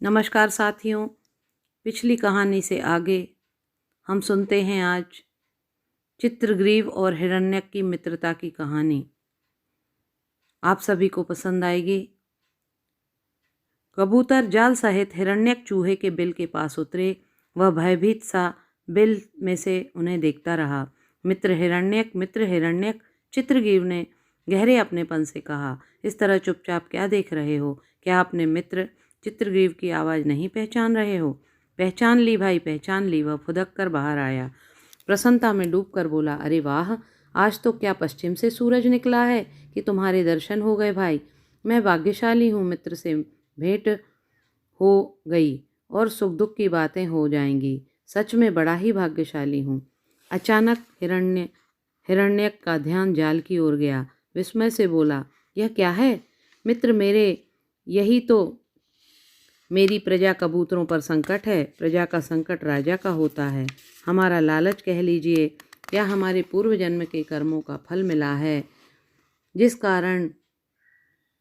नमस्कार साथियों, पिछली कहानी से आगे हम सुनते हैं आज चित्रग्रीव और हिरण्यक की मित्रता की कहानी। आप सभी को पसंद आएगी। कबूतर जाल सहित हिरण्यक चूहे के बिल के पास उतरे। वह भयभीत सा बिल में से उन्हें देखता रहा। मित्र हिरण्यक, चित्रग्रीव ने गहरे अपनेपन से कहा, इस तरह चुपचाप क्या देख रहे हो? क्या अपने मित्र चित्रग्रीव की आवाज़ नहीं पहचान रहे हो? पहचान ली भाई, पहचान ली। वह फुदक कर बाहर आया। प्रसन्नता में डूबकर बोला, अरे वाह, आज तो क्या पश्चिम से सूरज निकला है कि तुम्हारे दर्शन हो गए भाई। मैं भाग्यशाली हूँ, मित्र से भेंट हो गई और सुख दुख की बातें हो जाएंगी। सच में बड़ा ही भाग्यशाली हूँ। अचानक हिरण्यक का ध्यान जाल की ओर गया। विस्मय से बोला, यह क्या है मित्र मेरे? यही तो मेरी प्रजा कबूतरों पर संकट है। प्रजा का संकट राजा का होता है। हमारा लालच कह लीजिए या हमारे पूर्व जन्म के कर्मों का फल मिला है। जिस कारण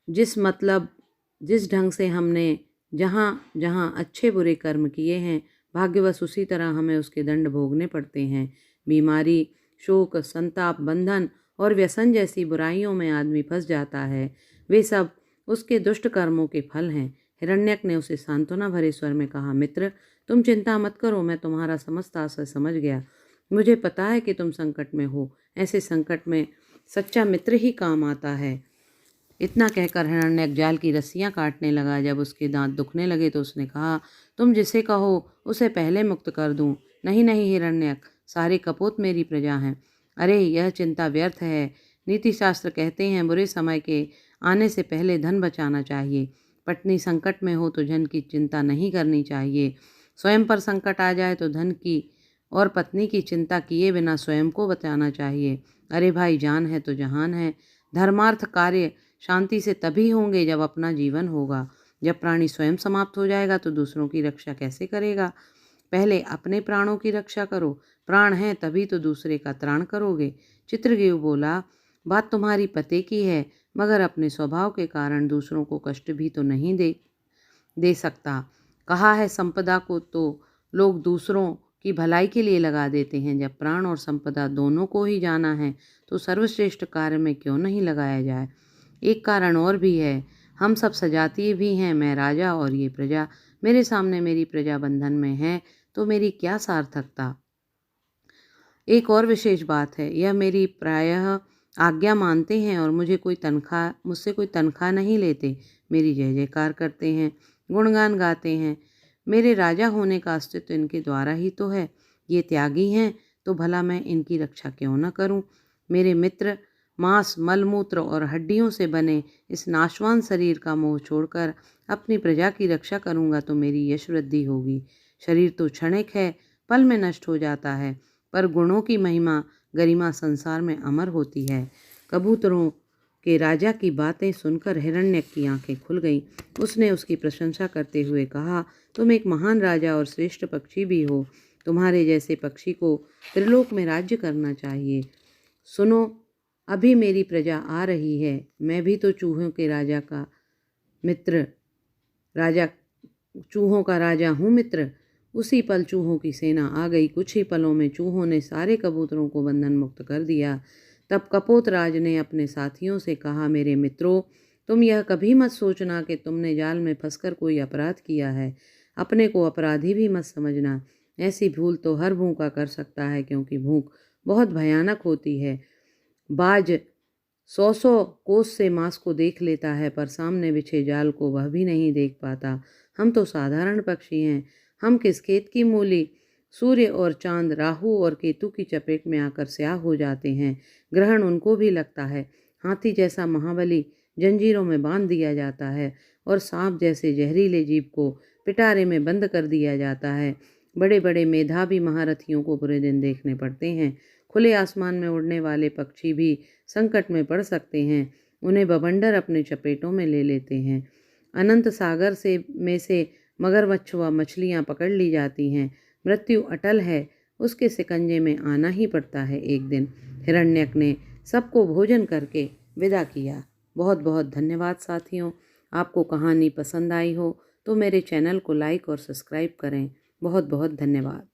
जिस ढंग से हमने जहाँ जहाँ अच्छे बुरे कर्म किए हैं, भाग्यवश उसी तरह हमें उसके दंड भोगने पड़ते हैं। बीमारी, शोक, संताप, बंधन और व्यसन जैसी बुराइयों में आदमी फंस जाता है। वे सब उसके दुष्ट कर्मों के फल हैं। हिरण्यक ने उसे सांत्वना भरे स्वर में कहा, मित्र तुम चिंता मत करो, मैं तुम्हारा समस्त आशय समझ गया। मुझे पता है कि तुम संकट में हो। ऐसे संकट में सच्चा मित्र ही काम आता है। इतना कहकर हिरण्यक जाल की रस्सियां काटने लगा। जब उसके दांत दुखने लगे तो उसने कहा, तुम जिसे कहो उसे पहले मुक्त कर दूं। नहीं नहीं हिरण्यक, सारे कपोत मेरी प्रजा हैं। अरे यह चिंता व्यर्थ है। नीति शास्त्र कहते हैं बुरे समय के आने से पहले धन बचाना चाहिए। पत्नी संकट में हो तो धन की चिंता नहीं करनी चाहिए। स्वयं पर संकट आ जाए तो धन की और पत्नी की चिंता किए बिना स्वयं को बचाना चाहिए। अरे भाई, जान है तो जहान है। धर्मार्थ कार्य शांति से तभी होंगे जब अपना जीवन होगा। जब प्राणी स्वयं समाप्त हो जाएगा तो दूसरों की रक्षा कैसे करेगा? पहले अपने प्राणों की रक्षा करो। प्राण है तभी तो दूसरे का त्राण करोगे। चित्रग्रीव बोला, बात तुम्हारी पते की है, मगर अपने स्वभाव के कारण दूसरों को कष्ट भी तो नहीं दे सकता। कहा है संपदा को तो लोग दूसरों की भलाई के लिए लगा देते हैं। जब प्राण और संपदा दोनों को ही जाना है तो सर्वश्रेष्ठ कार्य में क्यों नहीं लगाया जाए? एक कारण और भी है, हम सब सजातीय भी हैं। मैं राजा और ये प्रजा। मेरे सामने मेरी प्रजा बंधन में है तो मेरी क्या सार्थकता? एक और विशेष बात है, यह मेरी प्रायः आज्ञा मानते हैं और मुझसे कोई तनख्वाह नहीं लेते। मेरी जय जयकार करते हैं, गुणगान गाते हैं। मेरे राजा होने का अस्तित्व इनके द्वारा ही तो है। ये त्यागी हैं तो भला मैं इनकी रक्षा क्यों न करूं? मेरे मित्र, मांस, मलमूत्र और हड्डियों से बने इस नाशवान शरीर का मोह छोड़कर अपनी प्रजा की रक्षा करूंगा तो मेरी यश वृद्धि होगी। शरीर तो क्षणिक है, पल में नष्ट हो जाता है, पर गुणों की महिमा गरिमा संसार में अमर होती है। कबूतरों के राजा की बातें सुनकर हिरण्यक की आंखें खुल गईं। उसने उसकी प्रशंसा करते हुए कहा, तुम एक महान राजा और श्रेष्ठ पक्षी भी हो। तुम्हारे जैसे पक्षी को त्रिलोक में राज्य करना चाहिए। सुनो, अभी मेरी प्रजा आ रही है। मैं भी तो चूहों का राजा हूँ मित्र। उसी पल चूहों की सेना आ गई। कुछ ही पलों में चूहों ने सारे कबूतरों को बंधन मुक्त कर दिया। तब कपोतराज ने अपने साथियों से कहा, मेरे मित्रों, तुम यह कभी मत सोचना कि तुमने जाल में फंसकर कोई अपराध किया है। अपने को अपराधी भी मत समझना। ऐसी भूल तो हर भूखा कर सकता है, क्योंकि भूख बहुत भयानक होती है। बाज 100 कोस से मांस को देख लेता है, पर सामने बिछे जाल को वह भी नहीं देख पाता। हम तो साधारण पक्षी हैं। हम किस खेत की मूली? सूर्य और चांद, राहु और केतु की चपेट में आकर स्याह हो जाते हैं। ग्रहण उनको भी लगता है। हाथी जैसा महाबली जंजीरों में बांध दिया जाता है और सांप जैसे जहरीले जीव को पिटारे में बंद कर दिया जाता है। बड़े बड़े मेधावी महारथियों को बुरे दिन देखने पड़ते हैं। खुले आसमान में उड़ने वाले पक्षी भी संकट में पड़ सकते हैं। उन्हें बवंडर अपने चपेटों में ले लेते हैं। अनंत सागर में से मगरमच्छ व मछलियाँ पकड़ ली जाती हैं। मृत्यु अटल है, उसके शिकंजे में आना ही पड़ता है एक दिन। हिरण्यक ने सबको भोजन करके विदा किया। बहुत बहुत धन्यवाद साथियों। आपको कहानी पसंद आई हो तो मेरे चैनल को लाइक और सब्सक्राइब करें। बहुत बहुत धन्यवाद।